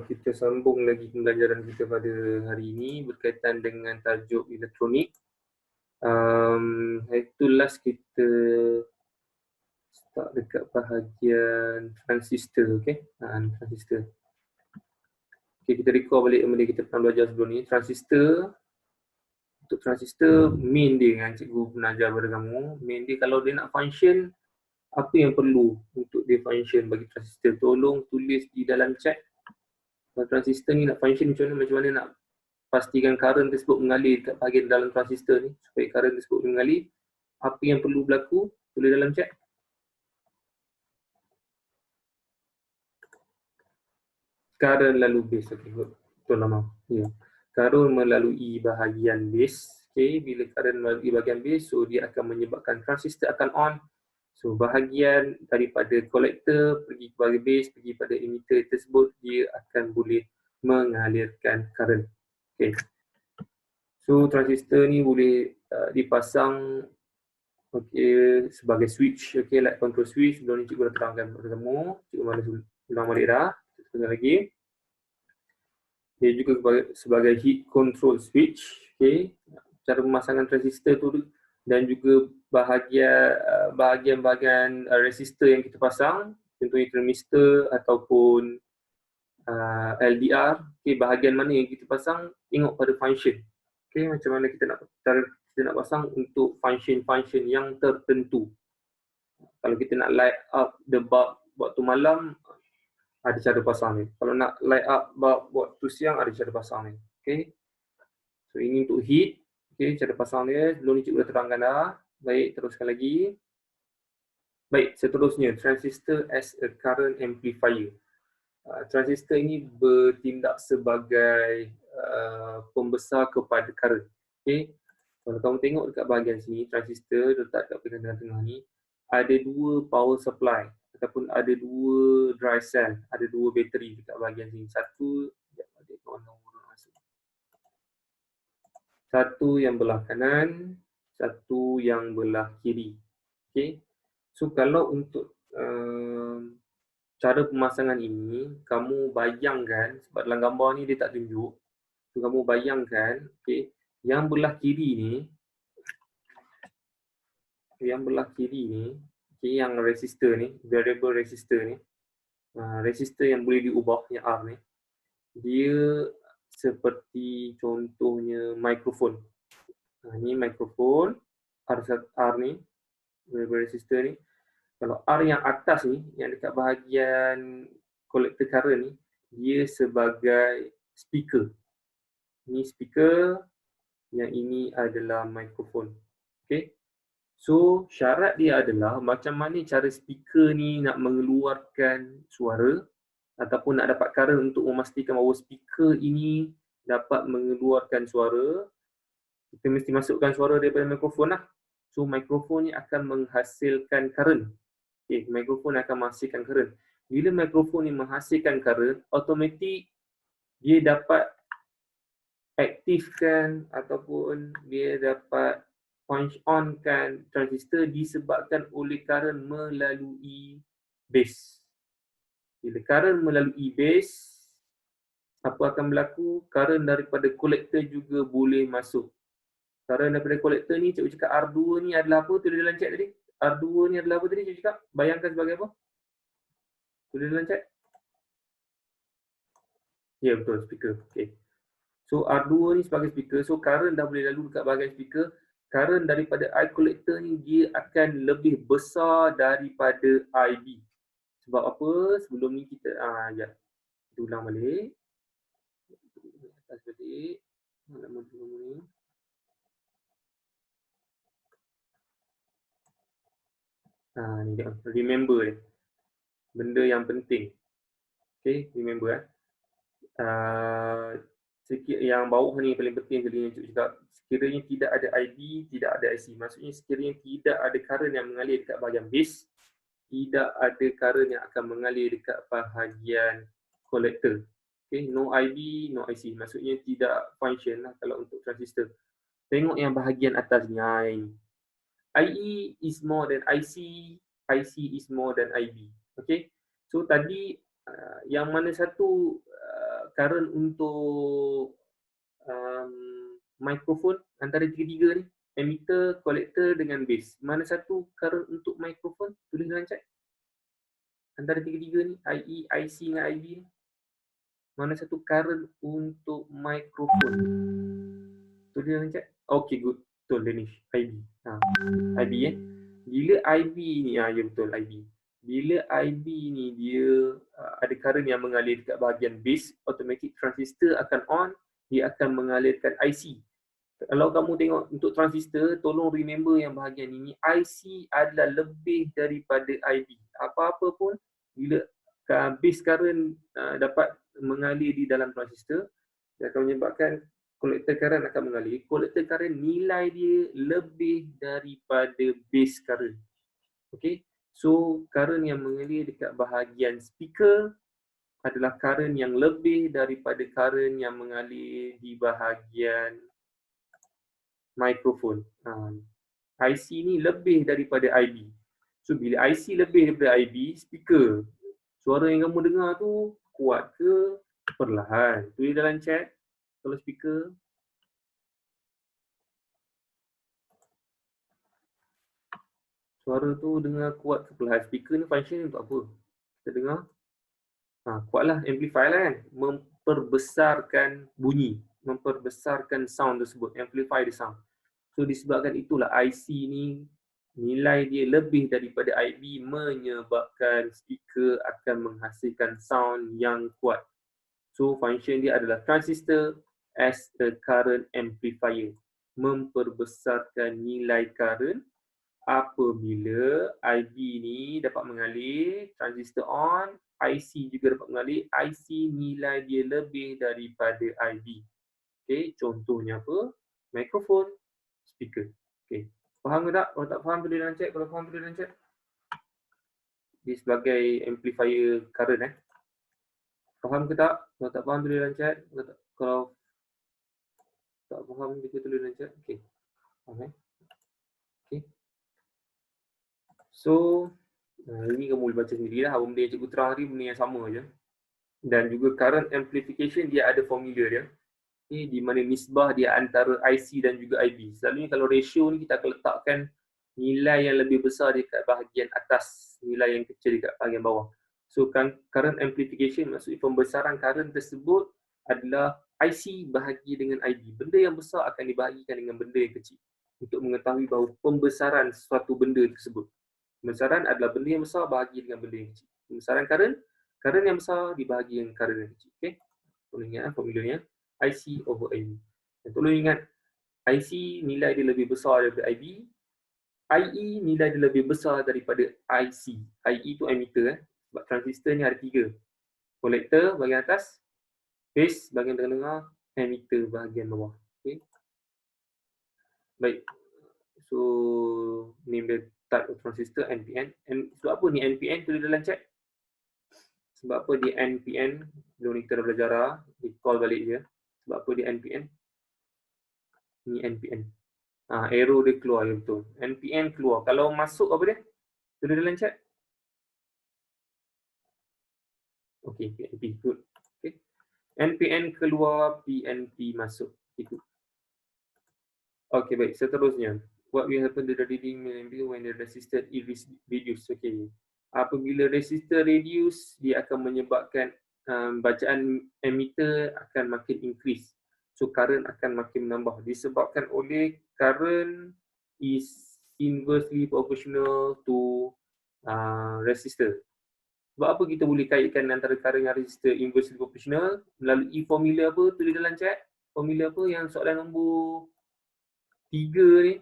kita sambung lagi pembelajaran kita pada hari ini berkaitan dengan tajuk elektronik. Itu last kita start dekat bahagian transistor, okay? Transistor. Okay, kita recall balik benda kita pernah belajar sebelum ni. Transistor, untuk transistor, main dia yang cikgu pernah ajar pada kamu. Main dia kalau dia nak function, apa yang perlu untuk dia function bagi transistor? Tolong tulis di dalam chat. Kalau transistor ni nak function macam mana nak pastikan current tersebut mengalir dekat bahagian dalam transistor ni supaya current tersebut mengalir. Apa yang perlu berlaku? Tulis dalam chat. Current lalu base. Okey, betul nama. Ya. Current melalui bahagian base. Okey, bila current melalui bahagian base, so dia akan menyebabkan transistor akan on. So bahagian daripada kolektor pergi kepada base, pergi pada emitter tersebut, dia akan boleh mengalirkan current. Okay. So transistor ni boleh dipasang sebagai switch, light control switch. Sebelum ni cikgu dah terangkan kepada kamu. Cikgu malas ulang balik dah. Sekali lagi. Dia juga sebagai heat control switch. Cara pemasangan transistor tu dan juga bahagian-bahagian resistor yang kita pasang, contohnya thermistor ataupun LDR, bahagian mana yang kita pasang, tengok pada function. Macam mana kita nak pasang untuk function-function yang tertentu. Kalau kita nak light up the bulb waktu malam, ada cara pasang ni. Kalau nak light up bulb waktu siang, ada cara pasang ni. So ini untuk heat. Cara pasang dia, sebelum ni cikgu dah terangkan dah. Baik, teruskan lagi. Baik, seterusnya, transistor as a current amplifier. Transistor ini bertindak sebagai pembesar kepada current. Kalau kamu tengok dekat bahagian sini, transistor letak dekat bahagian tengah-tengah ni, ada dua power supply ataupun ada dua dry cell, ada dua bateri dekat bahagian sini. Satu yang belah kanan, satu yang belah kiri. So kalau untuk cara pemasangan ini, kamu bayangkan, sebab dalam gambar ni dia tak tunjuk, so kamu bayangkan, yang belah kiri ni, yang resistor ni, variable resistor ni, resistor yang boleh diubah, yang R ni, dia seperti contohnya mikrofon. Ini mikrofon, R ni, variable resistor ni. Kalau R yang atas ni, yang dekat bahagian collector current ni, dia sebagai speaker. Ini speaker, yang ini adalah mikrofon. So, syarat dia adalah macam mana cara speaker ni nak mengeluarkan suara ataupun nak dapat current untuk memastikan bahawa speaker ini dapat mengeluarkan suara. Kita mesti masukkan suara daripada mikrofon lah. So, mikrofon ni akan menghasilkan current. Mikrofon akan menghasilkan current. Bila mikrofon ni menghasilkan current, automatik dia dapat aktifkan ataupun dia dapat punch on kan transistor disebabkan oleh current melalui base. Bila current melalui base, apa akan berlaku? Current daripada kolektor juga boleh masuk. Current daripada kolektor ni, cikgu cakap R2 ni adalah apa? Tulis dalam chat tadi. R2 ni adalah apa tadi cikgu cakap? Bayangkan sebagai apa? Tulis dalam chat. Ya, betul, speaker. So R2 ni sebagai speaker. So current dah boleh lalu dekat bahagian speaker. Current daripada I collector ni dia akan lebih besar daripada IB. Sebab apa? Sebelum ni kita kita ulang balik. Atas balik. Halaman ni. Ni dia. Remember dia. Benda yang penting. Remember yang bawah ni paling penting sekali yang cikgu cakap. Sekiranya tidak ada IB, tidak ada IC. Maksudnya sekiranya tidak ada current yang mengalir dekat bahagian base, tidak ada current yang akan mengalir dekat bahagian collector. No IB, no IC. Maksudnya tidak function lah kalau untuk transistor. Tengok yang bahagian atas ni. IE is more than IC, IC is more than IB. So tadi yang mana satu current untuk mikrofon antara tiga-tiga ni, emitter, collector dengan base. Mana satu current untuk mikrofon? Tulis dalam chat. Antara tiga-tiga ni, IE, IC dengan IB ni. Mana satu current untuk mikrofon? Tulis dalam chat. Okay, good. Betul, Danish. IB. IB Bila IB ni, ya betul, IB. Bila IB ni dia ada current yang mengalir dekat bahagian base, automatic transistor akan on, dia akan mengalirkan IC. Kalau kamu tengok untuk transistor, tolong remember yang bahagian ini, IC adalah lebih daripada IB. Apa-apa pun, bila base current dapat mengalir di dalam transistor, dia akan menyebabkan collector current akan mengalir. Collector current nilai dia lebih daripada base current. Okay, so current yang mengalir dekat bahagian speaker adalah current yang lebih daripada current yang mengalir di bahagian mikrofon. IC ni lebih daripada IB. So bila IC lebih daripada IB, speaker, suara yang kamu dengar tu kuat ke perlahan? Tulis dalam chat kalau speaker. Suara tu dengar kuat ke perlahan? Speaker ni function untuk apa? Kita dengar. Kuatlah, amplify lah kan. Memperbesarkan bunyi, memperbesarkan sound tersebut, amplify the sound. So disebabkan itulah IC ni nilai dia lebih daripada IB, menyebabkan speaker akan menghasilkan sound yang kuat. So function dia adalah transistor as a current amplifier, memperbesarkan nilai current apabila IB ni dapat mengalir, transistor on, IC juga dapat mengalir, IC nilai dia lebih daripada IB. Okay, contohnya apa? Mikrofon, speaker. Okay, faham ke tak? Kalau tak faham, tulis dalam chat. Kalau faham, tulis dalam chat. Dia sebagai amplifier current. Faham ke tak? Kalau tak faham, tulis dalam chat. Kalau tak faham, kita tulis dalam chat. Okay, faham Okay. So, ini kamu boleh baca sendirilah. Apa benda yang cikgu terang tadi, benda yang sama je. Dan juga current amplification, dia ada formula dia. Okay, di mana nisbah dia antara IC dan juga IB. Selalunya kalau ratio ni kita akan letakkan nilai yang lebih besar dekat bahagian atas, nilai yang kecil dekat bahagian bawah. So current amplification maksudnya pembesaran current tersebut adalah IC bahagi dengan IB. Benda yang besar akan dibahagikan dengan benda yang kecil untuk mengetahui bahawa pembesaran suatu benda tersebut. Pembesaran adalah benda yang besar bahagi dengan benda yang kecil. Pembesaran current yang besar dibahagi dengan current yang kecil. Okay? Tolong ingat formulanya. IC over IB. Dan tolong ingat, IC nilai dia lebih besar daripada IB. IE nilai dia lebih besar daripada IC. IE tu emitter. Sebab transistor ni ada 3. Collector bahagian atas, base bahagian tengah-tengah, emitter bahagian bawah. Okay? Baik. So, name the type of transistor NPN. Sebab apa ni NPN? Tulis dalam chat. Sebab apa dia NPN? Jom kita dah belajar dah. Recall balik je. Sebab apa dia NPN? Ni NPN. Arrow dia keluar, ya betul. NPN keluar. Kalau masuk apa dia? Tulis dalam chat. Okay, PNP. Good. Okay. NPN keluar, PNP masuk. Itu. Okay, baik. Seterusnya. What will happen to the reading when the resistor is reduced? Okay. Apabila resistor reduce, dia akan menyebabkan bacaan emitter akan makin increase. So current akan makin menambah disebabkan oleh current is inversely proportional to resistor. Sebab apa kita boleh kaitkan antara current dan resistor inversely proportional? Melalui formula apa? Tulis dalam chat. Formula apa yang soalan nombor 3 ni?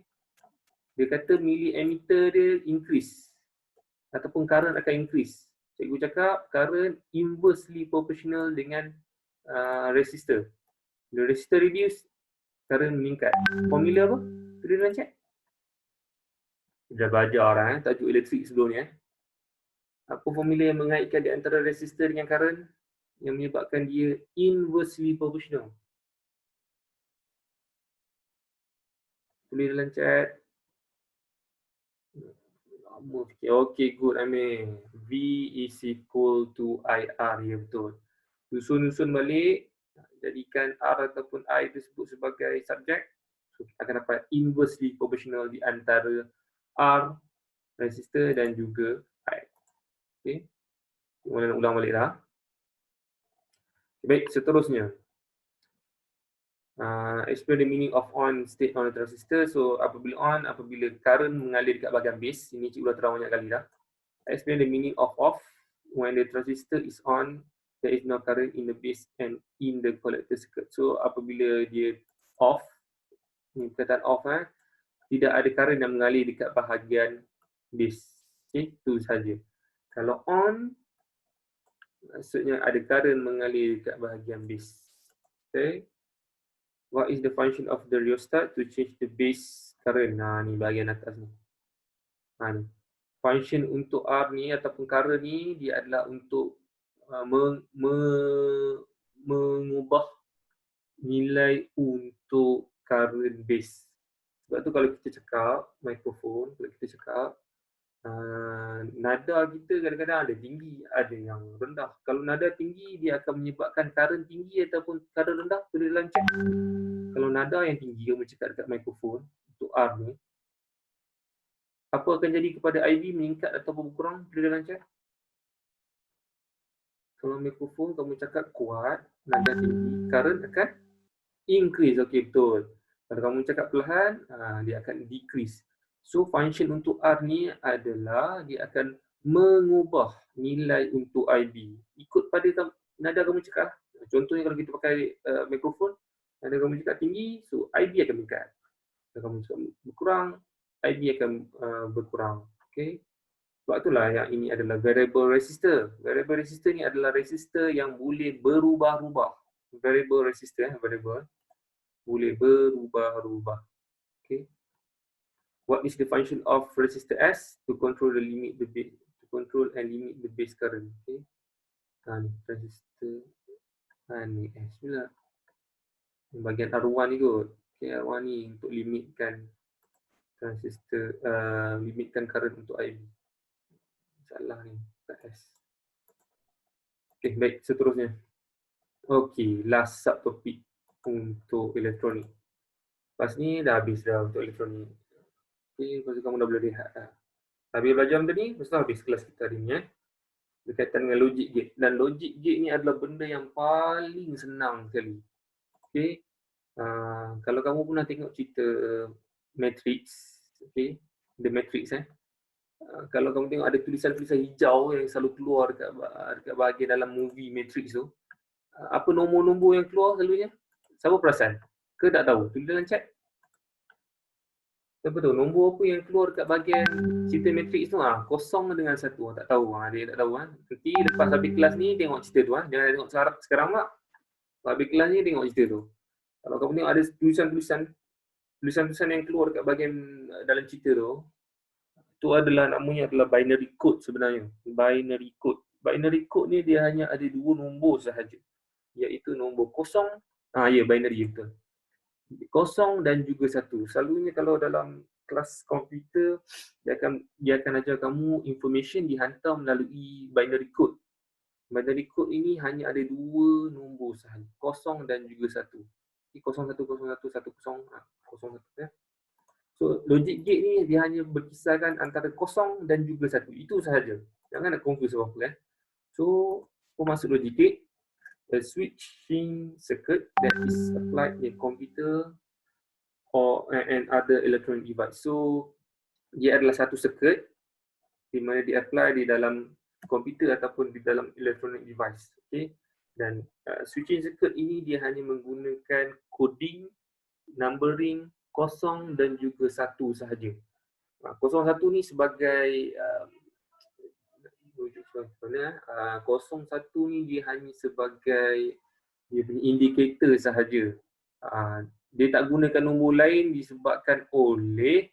Dia kata milliammeter dia increase ataupun current akan increase. Cikgu cakap current inversely proportional dengan resistor. Bila resistor reduce, current meningkat. Formula apa? Tulis dalam chat. Dah belajar dah tajuk elektrik sebelum ni. Apa formula yang mengaitkan di antara resistor dengan current yang menyebabkan dia inversely proportional? Tulis dalam chat. Okay, good Amir. V is equal to IR, ya betul. V susun balik, jadikan R ataupun I tersebut sebagai subjek. So, kita akan dapat inversely proportional di antara R, resistor dan juga I. Okay. Kita ulang balik dah. Baik, seterusnya. Explain the meaning of on state on the transistor. So, apabila on, apabila current mengalir dekat bahagian base. Ini cikgu dah terang banyak kali dah. Explain the meaning of off. When the transistor is on, there is no current in the base and in the collector circuit. So, apabila dia off, ini perkataan off, tidak ada current yang mengalir dekat bahagian base. Okay, itu saja. Kalau on, maksudnya ada current mengalir dekat bahagian base. Okay. What is the function of the rheostat to change the base current? Ni bahagian atas ni. Ni. Function untuk R ni ataupun current ni, dia adalah untuk mengubah nilai untuk current base. Sebab tu kalau kita cakap mikrofon, kalau kita cakap nada kita kadang-kadang ada tinggi, ada yang rendah. Kalau nada tinggi, dia akan menyebabkan current tinggi ataupun current rendah. Boleh lancar. Kalau nada yang tinggi, kamu cakap dekat mikrofon untuk R ni, apa akan jadi kepada IV, meningkat ataupun berkurang bila dia lancar? Kalau mikrofon kamu cakap kuat, nada tinggi, current akan increase. Okey, betul. Kalau kamu cakap perlahan, dia akan decrease. So, function untuk R ni adalah dia akan mengubah nilai untuk IB. Ikut pada nada kamu cakap. Contohnya kalau kita pakai mikrofon, nada kamu cakap tinggi, so IB akan meningkat. Kalau kamu cakap berkurang, IB akan berkurang. Okay. Sebab itulah yang ini adalah variable resistor. Variable resistor ni adalah resistor yang boleh berubah-ubah. Variable resistor, variable boleh berubah-ubah. Okay. What is the function of resistor S? To control the limit the base, to control and limit the base current. Okay. Ni resistor. Ni S pula. Bahagian R1 ni kot. Okay, R1 ni untuk limitkan transistor, limitkan current untuk IB. Salah ni, tak S. Okay, baik, seterusnya. Okay, last subtopic untuk elektronik. Lepas ni dah habis dah untuk elektronik. Okay, lepas tu kamu dah boleh rehat dah. Habis belajar benda ni, lepas tu habis kelas kita hari ni. Berkaitan dengan logic gate. Dan logic gate ni adalah benda yang paling senang sekali. Okay. Kalau kamu pernah tengok cerita Matrix, okay, The Matrix kalau kamu tengok ada tulisan-tulisan hijau yang selalu keluar dekat bahagian dalam movie Matrix tu, apa nombor-nombor yang keluar selalunya? Siapa perasan? Ke tak tahu? Tulis dalam chat. Siapa tahu nombor apa yang keluar dekat bahagian cerita Matrix tu? 0 dengan 1. Tak tahu. Dia tak tahu. Nanti lepas habis kelas ni tengok cerita tu. Jangan tengok sekarang pula. Lepas habis kelas ni tengok cerita tu. Kalau kamu tengok ada tulisan-tulisan yang keluar dekat bahagian dalam cerita tu adalah namanya adalah binary code sebenarnya. Binary code. Binary code ni dia hanya ada 2 nombor sahaja. Iaitu nombor 0. Binary betul. 0 dan juga 1. Selalunya kalau dalam kelas komputer dia akan ajar kamu information dihantar melalui binary code. Binary code ini hanya ada 2 nombor sahaja. 0 dan juga 1. 010110 01 ya. So logic gate ni dia hanya berkisarkan antara 0 dan juga 1. Itu sahaja. Jangan nak confuse apa-apa So masuk logic gate, a switching circuit that is applied in computer or and other electronic device. So dia adalah satu circuit di mana di apply di dalam komputer ataupun di dalam electronic device. Okay. Dan switching circuit ini dia hanya menggunakan coding, numbering 0 dan juga 1 sahaja. 01 ni sebagai 01 ni dia hanya sebagai dia punya indikator sahaja. Dia tak gunakan nombor lain disebabkan oleh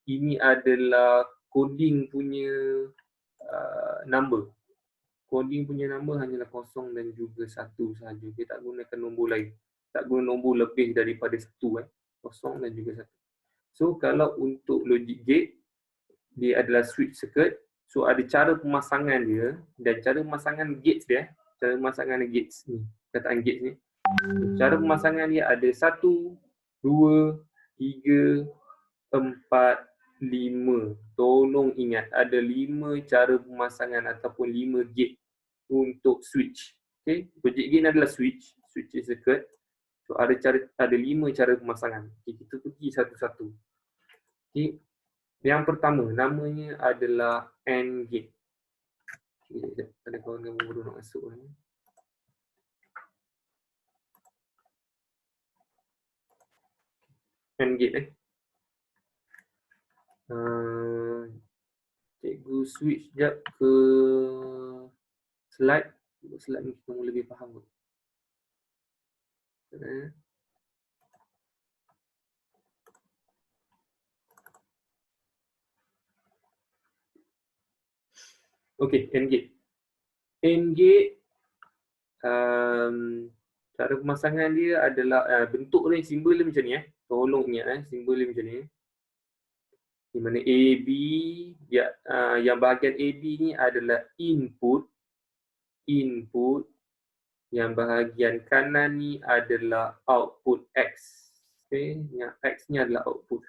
ini adalah coding punya number. Coding punya number hanyalah 0 dan juga 1 sahaja. Dia tak gunakan nombor lain. Tak guna nombor lebih daripada 1. 0 dan juga 1. So kalau untuk logic gate, dia adalah switch circuit. So ada cara pemasangan dia dan cara pemasangan gates dia. cara pemasangan gates ni, kataan gates ni. Cara pemasangan dia ada 1, 2, 3, 4, 5. Tolong ingat ada 5 cara pemasangan ataupun 5 gate untuk switch. Okay, logic gate ni adalah switch circuit. So ada 5 cara pemasangan. Okay, kita pergi satu-satu. Okay. Yang pertama namanya adalah AND gate. Okay, ada kawan-kawan baru nak masuk ni. AND gate cikgu switch sekejap ke slide. Slide ni kamu lebih faham kot. Okey, AND gate. AND gate cara pemasangan dia adalah bentuk ni, simbol dia macam ni Tolong ingat simbol dia macam ni. Di mana AB dia yang bahagian AB ni adalah input. Yang bahagian kanan ni adalah output X. Okey, yang X ni adalah output.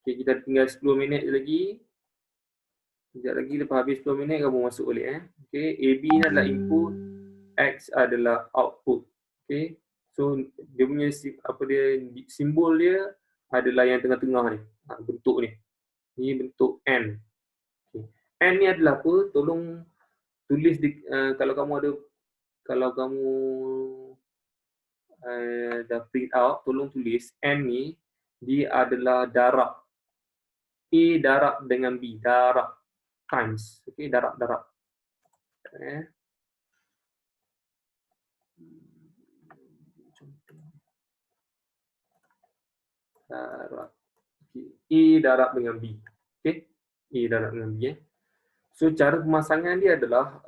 Okey, kita tinggal 10 minit lagi. Sekejap lagi lepas habis 10 minit kamu masuk balik Okey, AB ni adalah input, X adalah output. Okey. So dia punya simbol dia adalah yang tengah-tengah ni. Bentuk ni. Ni bentuk N. Okay. N ni adalah apa? Tolong tulis kalau kamu dah print out, tolong tulis N ni dia adalah darab. A darab dengan B, darab times. Okey, darab. Darab. A darab dengan B. Okey. A darab dengan B So cara pemasangan dia adalah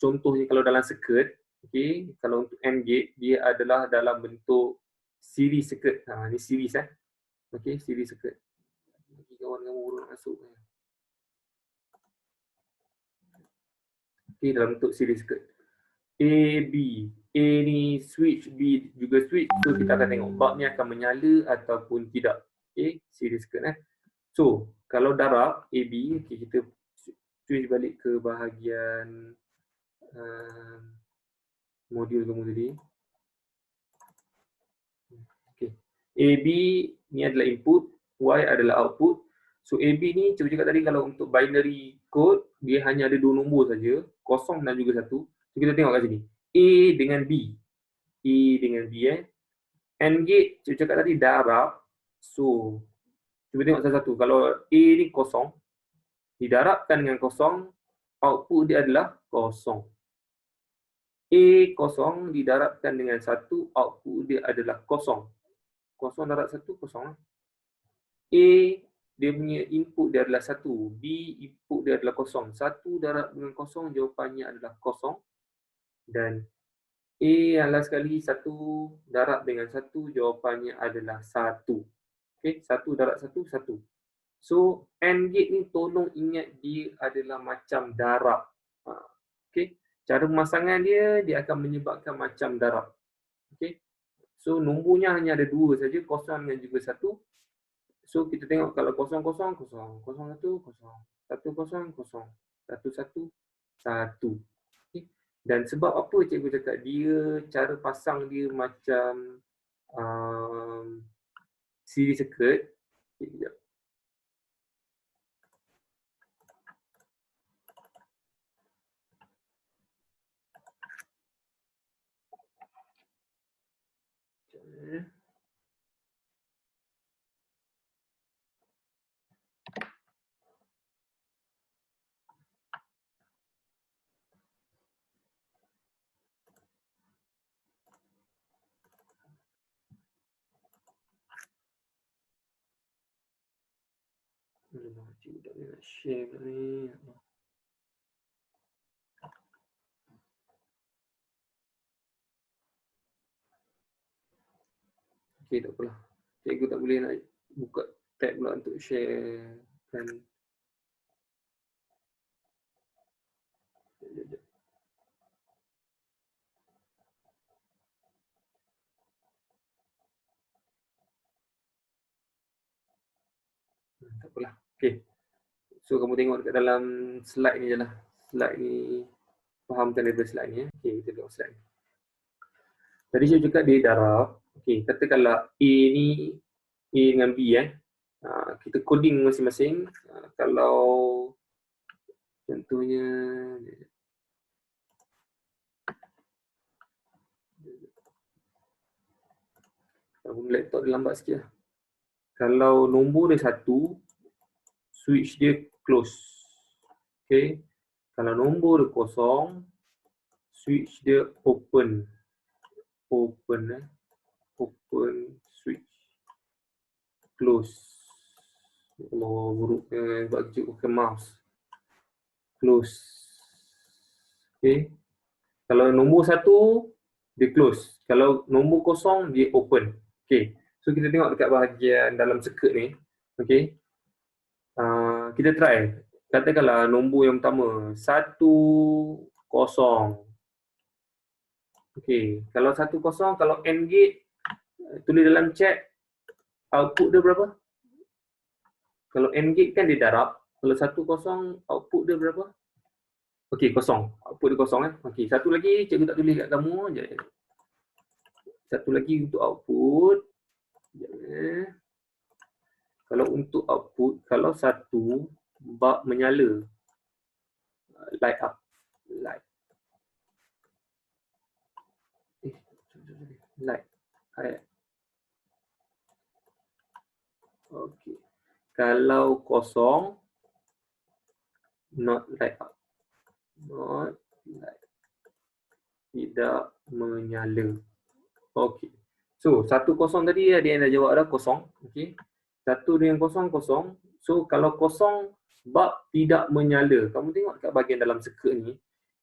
contohnya kalau dalam circuit, okey, kalau untuk AND gate dia adalah dalam bentuk series circuit. Ni series Okey, series circuit. Bagi kawan-kawan baru nak masuk. Okey, dalam bentuk series circuit. A, B. A ni switch, B juga switch. So kita akan tengok bulb ni akan menyala ataupun tidak. Okey, series circuit So, kalau darab AB, okay, kita switch balik ke bahagian modul kamu tadi. Okay. AB ni adalah input, Y adalah output. So AB ni cikgu cakap tadi kalau untuk binary code dia hanya ada 2 nombor saja, 0 dan juga 1. So kita tengok kat sini. A dengan B. A dengan B AND gate cikgu cakap tadi darab. So cuba tengok satu-satu. Kalau A ni 0 didarabkan dengan 0, output dia adalah 0. A 0 didarabkan dengan 1, output dia adalah 0. 0 darab 1, 0. A dia punya input dia adalah 1. B input dia adalah 0. 1 darab dengan 0 jawapannya adalah 0. Dan A yang last sekali 1 darab dengan 1 jawapannya adalah 1. Okey, 1 darab 1, 1. So AND gate ni tolong ingat dia adalah macam darab. Okey, cara pemasangan dia akan menyebabkan macam darab. Okey. So nombornya hanya ada 2 saja, 0 dan juga 1. So kita tengok kalau 0 0 0 0 1 0 1 0 1 0 1 1 1. Okay. Dan sebab apa cikgu cakap dia cara pasang dia macam series circuit. Sekejap. Cikgu tak boleh nak share pula ni. Okay, tak apalah. Cikgu tak boleh nak buka tab pula untuk share kan. tak apalah. Okay. So kamu tengok dekat dalam slide ni je lah. Slide ni, fahamkan daripada slide ni. Okay, kita tengok slide ni. Tadi saya cakap dia darab. Okay, katakanlah A ni, A dengan B kita coding masing-masing. Kalau contohnya, laptop dia lambat sikit lah. Kalau nombor dia 1, switch dia close. Okay. Kalau nombor dia 0, switch dia open. Open switch. Close. Oh, buruknya sebab kecil pakai mouse. Close. Okay. Kalau nombor 1, dia close. Kalau nombor 0, dia open. Okay. So kita tengok dekat bahagian dalam circuit ni. Okay. Kita try. Katakanlah nombor yang pertama 1, 0. Okay. Kalau 1, 0, kalau AND gate, tulis dalam chat output dia berapa? Kalau AND gate kan dia darab. Kalau 1, 0, output dia berapa? Okay, 0. Output dia 0 Okay, satu lagi cikgu tak tulis kat kamu. Satu lagi untuk output. Kalau untuk output, kalau 1, bulb menyala. Light up. Light. Light. Okay. Kalau 0, not light up. Not light. Tidak menyala. Okay. So, 1, 0 tadi dia yang dah jawab dah 0. Okay. 1 dengan 0, 0. So, kalau 0, bulb tidak menyala. Kamu tengok kat bahagian dalam circuit ni.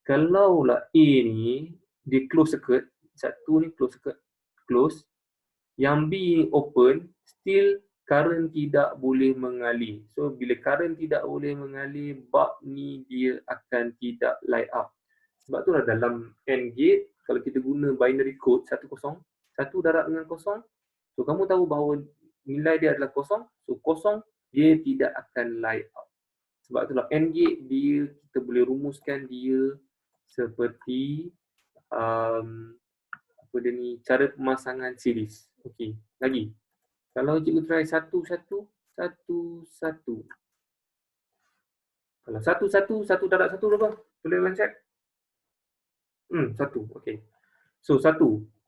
Kalaulah A ni, dia close circuit. 1 ni close circuit. Close. Yang B ni open. Still current tidak boleh mengalir. So, bila current tidak boleh mengalir, bulb ni dia akan tidak light up. Sebab tu lah dalam AND gate, kalau kita guna binary code 1, 0, 1 darab dengan 0, so kamu tahu bahawa nilai dia adalah 0, so 0 dia tidak akan light up. Sebab tu lah AND gate dia, kita boleh rumuskan dia seperti apa dia ni, cara pemasangan series. Okey, lagi. Kalau cikgu try 1, 1, 1, 1. Kalau 1, 1, 1 darab 1 berapa? Boleh lancet? 1, okey. So 1,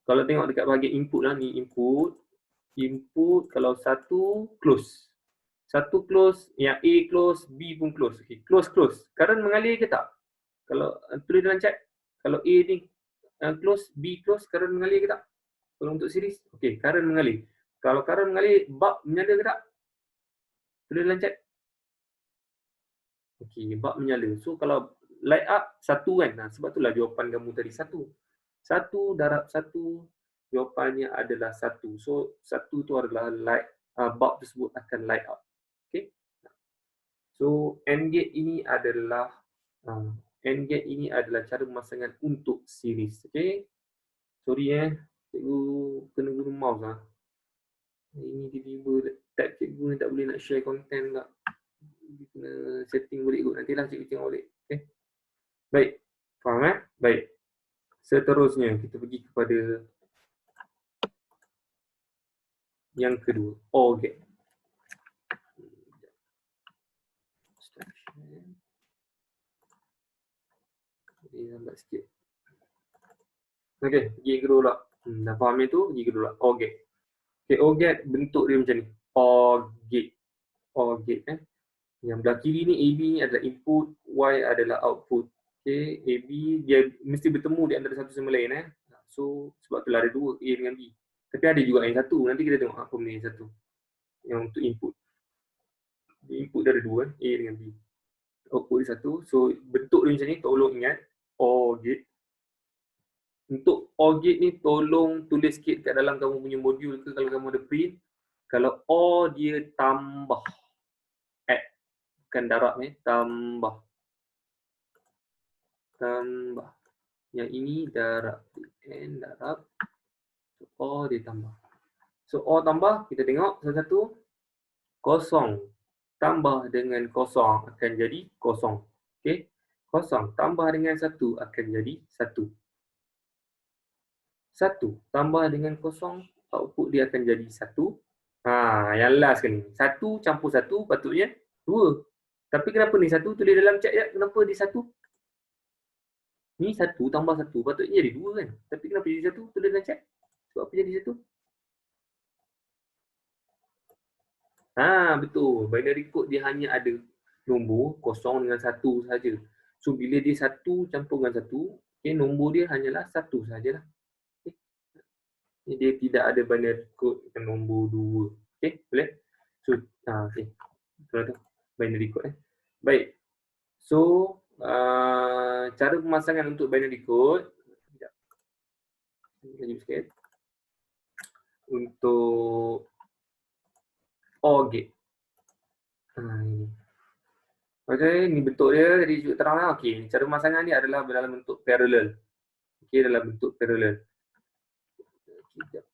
kalau tengok dekat bahagian input lah, ni input. Input kalau 1 close. 1 close, yang A close, B pun close. Okay. Close. Current mengalir ke tak? Kalau tulis dalam chat, kalau A ni close, B close, current mengalir ke tak? Kalau untuk series, okay, current mengalir. Kalau current mengalir, bulb menyala ke tak? Tulis dalam chat. Okay, bulb menyala. So kalau light up 1 kan, sebab itulah jawapan kamu tadi 1. 1 darab 1, jawapannya adalah 1. So 1 tu adalah light, bulb tersebut akan light up. Okay. So AND gate ini adalah cara pemasangan untuk series. Okay. Sorry cikgu kena guna mouse lah. Ini tiba-tiba tab cikgu ni tak boleh nak share content tak. Kena setting balik kot. Nantilah cikgu tengok balik. Okay. Baik. Faham Baik. Seterusnya kita pergi kepada yang kedua. OR gate. Lambat sikit. Okey, pergi ke dulu lah. Dah faham itu, pergi ke dulu lah. OR gate. Okay, OR gate bentuk dia macam ni. OR gate. OR gate Yang belah kiri ni AB ni adalah input, Y adalah output. Okay, AB dia mesti bertemu di antara satu sama lain So sebab itulah ada dua, A dengan B. Tapi ada juga yang satu. Nanti kita tengok apa benda yang satu. Yang untuk input. Input dia ada dua, A dengan B. Output dia satu. So bentuk dia macam ni, tolong ingat. OR gate. Untuk OR gate ni tolong tulis sikit kat dalam kamu punya modul ke kalau kamu ada print. Kalau OR dia tambah. Add. Bukan darab tambah. Tambah. Yang ini darab. N darab. So, OR dia tambah. So OR tambah, kita tengok satu-satu. 0. tambah dengan kosong akan jadi kosong. Okey. Kosong tambah dengan 1 akan jadi 1. 1 tambah dengan kosong, output dia akan jadi 1. Yang last sekali. 1 campur 1 patutnya 2. Tapi kenapa ni 1 tulis dalam chat je? Kenapa dia 1? Ni 1 tambah 1 patutnya jadi 2 kan? Tapi kenapa jadi 1? Tulis dalam chat. Sebab apa jadi 1? Betul. Binary code dia hanya ada nombor kosong dengan 1 saja. So bila dia 1 campur dengan 1, okay, nombor dia hanyalah 1 sajalah. Okay. Dia tidak ada binary code dengan nombor 2. Okay, boleh? So, okay. Betul tu. Binary code. Baik. So, cara pemasangan untuk binary code. Sekejap. Laju sikit. Untuk OR gate. Ini. Okey, ni bentuk dia tadi juga terang lah. Okey, cara pemasangan ni adalah dalam bentuk parallel. Okey, dalam bentuk parallel. Sekejap.